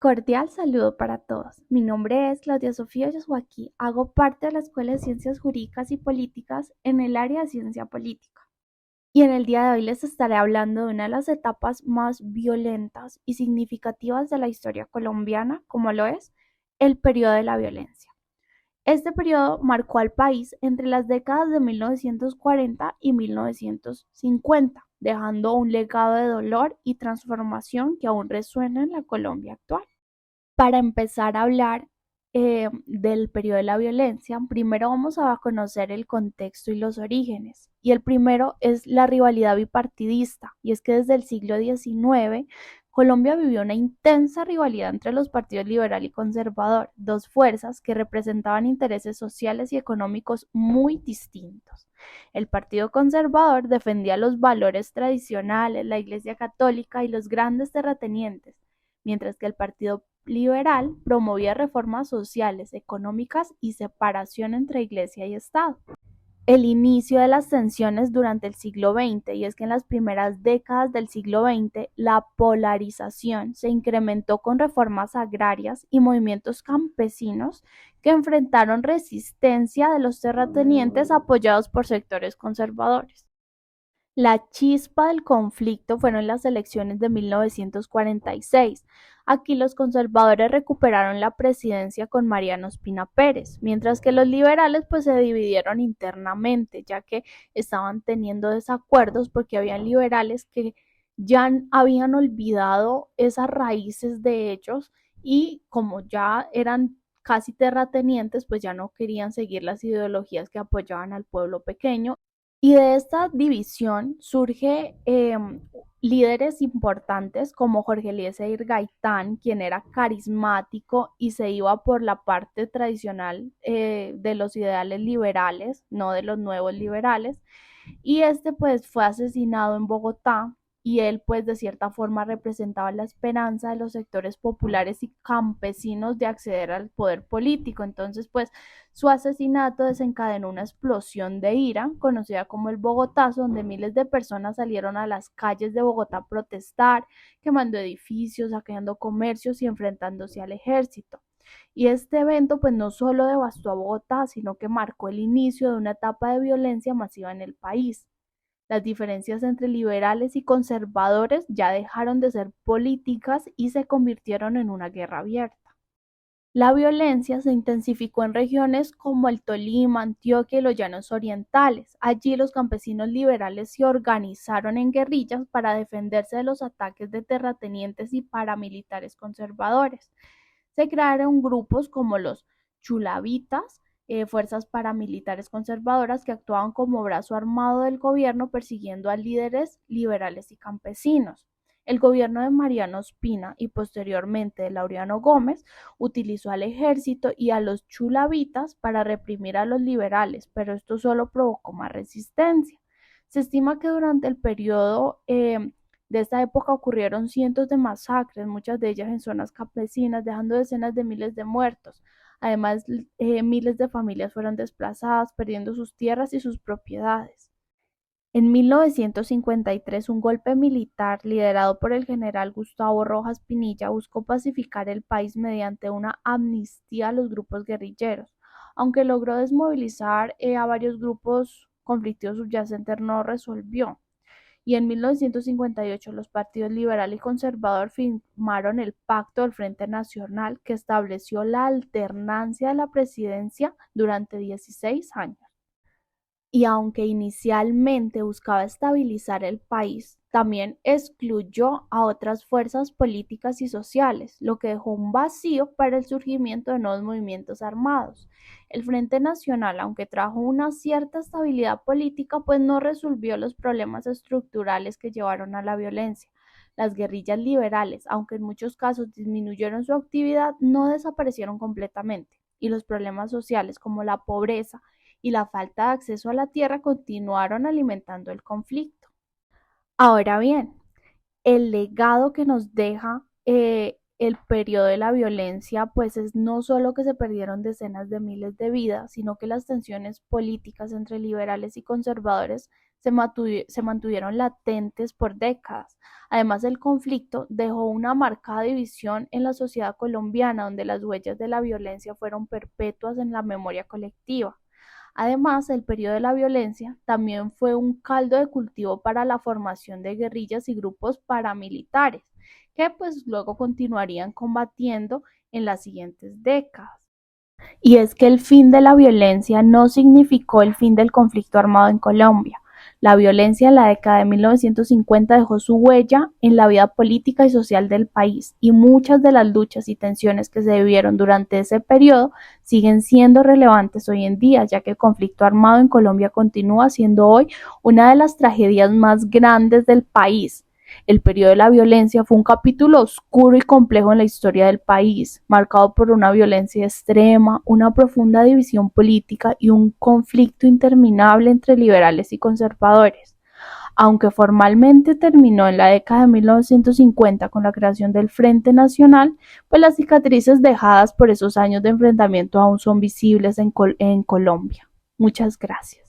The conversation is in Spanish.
Cordial saludo para todos. Mi nombre es Claudia Sofía Yasuaki. Hago parte de la Escuela de Ciencias Jurídicas y Políticas en el área de ciencia política. Y en el día de hoy les estaré hablando de una de las etapas más violentas y significativas de la historia colombiana, como lo es el periodo de la violencia. Este periodo marcó al país entre las décadas de 1940 y 1950, dejando un legado de dolor y transformación que aún resuena en la Colombia actual. Para empezar a hablar del periodo de la violencia, primero vamos a conocer el contexto y los orígenes. Y el primero es la rivalidad bipartidista. Y es que desde el siglo XIX, Colombia vivió una intensa rivalidad entre los partidos liberal y conservador, dos fuerzas que representaban intereses sociales y económicos muy distintos. El Partido Conservador defendía los valores tradicionales, la Iglesia Católica y los grandes terratenientes, mientras que el Partido Liberal promovía reformas sociales, económicas y separación entre Iglesia y Estado. El inicio de las tensiones durante el siglo XX, y es que en las primeras décadas del siglo XX la polarización se incrementó con reformas agrarias y movimientos campesinos que enfrentaron resistencia de los terratenientes apoyados por sectores conservadores. La chispa del conflicto fueron las elecciones de 1946. Aquí los conservadores recuperaron la presidencia con Mariano Ospina Pérez, mientras que los liberales pues se dividieron internamente, ya que estaban teniendo desacuerdos porque habían liberales que ya habían olvidado esas raíces de ellos y como ya eran casi terratenientes, pues ya no querían seguir las ideologías que apoyaban al pueblo pequeño. Y de esta división surge líderes importantes como Jorge Eliezer Gaitán, quien era carismático y se iba por la parte tradicional de los ideales liberales, no de los nuevos liberales, y este pues fue asesinado en Bogotá y él pues de cierta forma representaba la esperanza de los sectores populares y campesinos de acceder al poder político. Entonces pues su asesinato desencadenó una explosión de ira conocida como el Bogotazo, donde miles de personas salieron a las calles de Bogotá a protestar, quemando edificios, saqueando comercios y enfrentándose al ejército. Y este evento pues no solo devastó a Bogotá, sino que marcó el inicio de una etapa de violencia masiva en el país. Las diferencias entre liberales y conservadores ya dejaron de ser políticas y se convirtieron en una guerra abierta. La violencia se intensificó en regiones como el Tolima, Antioquia y los Llanos Orientales. Allí los campesinos liberales se organizaron en guerrillas para defenderse de los ataques de terratenientes y paramilitares conservadores. Se crearon grupos como los chulavitas, fuerzas paramilitares conservadoras que actuaban como brazo armado del gobierno persiguiendo a líderes liberales y campesinos. El gobierno de Mariano Ospina y posteriormente de Laureano Gómez utilizó al ejército y a los chulavitas para reprimir a los liberales, pero esto solo provocó más resistencia. Se estima que durante el periodo de esta época ocurrieron cientos de masacres, muchas de ellas en zonas campesinas, dejando decenas de miles de muertos. Además, miles de familias fueron desplazadas, perdiendo sus tierras y sus propiedades. En 1953, un golpe militar liderado por el general Gustavo Rojas Pinilla buscó pacificar el país mediante una amnistía a los grupos guerrilleros. Aunque logró desmovilizar a varios grupos conflictivos subyacentes, no resolvió. Y en 1958 los partidos liberal y conservador firmaron el Pacto del Frente Nacional, que estableció la alternancia de la presidencia durante 16 años. Y aunque inicialmente buscaba estabilizar el país, también excluyó a otras fuerzas políticas y sociales, lo que dejó un vacío para el surgimiento de nuevos movimientos armados. El Frente Nacional, aunque trajo una cierta estabilidad política, pues no resolvió los problemas estructurales que llevaron a la violencia. Las guerrillas liberales, aunque en muchos casos disminuyeron su actividad, no desaparecieron completamente, y los problemas sociales como la pobreza y la falta de acceso a la tierra continuaron alimentando el conflicto. Ahora bien, el legado que nos deja el periodo de la violencia, pues es no solo que se perdieron decenas de miles de vidas, sino que las tensiones políticas entre liberales y conservadores se mantuvieron latentes por décadas. Además, el conflicto dejó una marcada división en la sociedad colombiana, donde las huellas de la violencia fueron perpetuas en la memoria colectiva. Además, el periodo de la violencia también fue un caldo de cultivo para la formación de guerrillas y grupos paramilitares, que pues luego continuarían combatiendo en las siguientes décadas. Y es que el fin de la violencia no significó el fin del conflicto armado en Colombia. La violencia en la década de 1950 dejó su huella en la vida política y social del país, y muchas de las luchas y tensiones que se vivieron durante ese periodo siguen siendo relevantes hoy en día, ya que el conflicto armado en Colombia continúa siendo hoy una de las tragedias más grandes del país. El periodo de la violencia fue un capítulo oscuro y complejo en la historia del país, marcado por una violencia extrema, una profunda división política y un conflicto interminable entre liberales y conservadores. Aunque formalmente terminó en la década de 1950 con la creación del Frente Nacional, pues las cicatrices dejadas por esos años de enfrentamiento aún son visibles en Colombia. Muchas gracias.